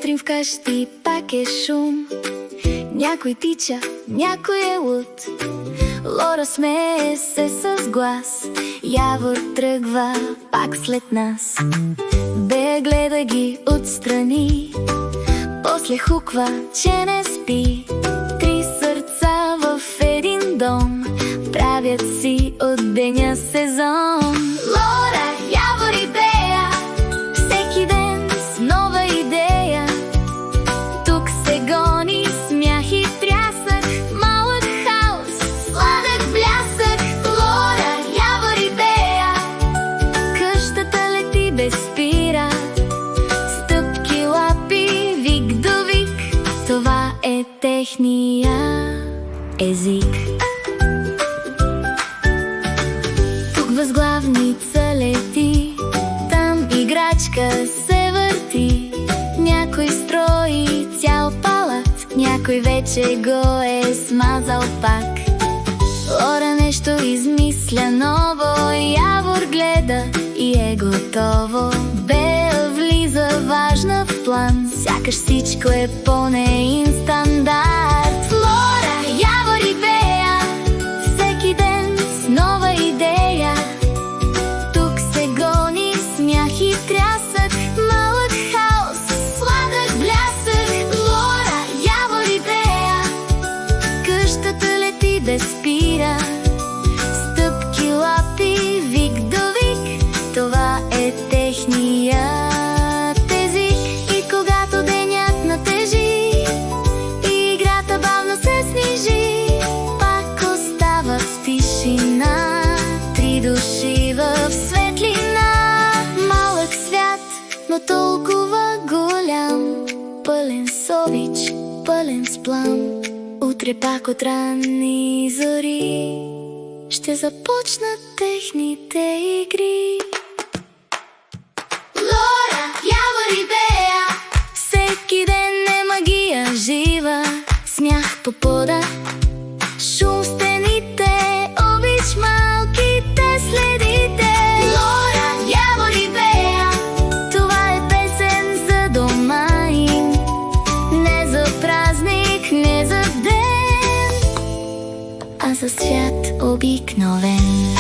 сутрин вкъщи пак е шум. Някой тича, някой е луд. Лора смее се с глас. Явор тръгва пак след нас. Бея гледа ги отстрани. После хуква, че не спи. Три сърца в един дом правят си от деня сезон. Лора, Явор и Бея, всеки ден с нова идея. Тук се гони смях и трясък, малък хаос, сладък блясък. Лора, Явор и Бея, къщата лети без спира. Стъпки, лапи, вик до вик, това е техния език. Възглавница лети, там играчка се върти. Някой строи цял палат, някой вече го е смазал пак. Лора нещо измисля ново, Явор гледа и е готово. Бея влиза важна в план, сякаш всичко е по неин стандарт. Лора, Явор и Бея, всеки ден с нова идея. Тук се гони смях и трясък, малък хаос, сладък блясък. Лора, Явор и Бея, къщата лети без спира. Стъпки, лапи, вик до вик, това е техният език. И когато денят натежи и играта бавно се снижи, пак остават в тишина три души в светлина. Малък свят, но толкова голям, пълен с обич, пълен с плам. Утре пак от ранни зори ще започнат техните игри. Лора, Явор и Бея, всеки ден е магия жива. Смях по пода, шум в стените, обич малките следите. Лора, Явор и Бея, това е песен за дома им, не за празник, не за ден, а за свят обикновен.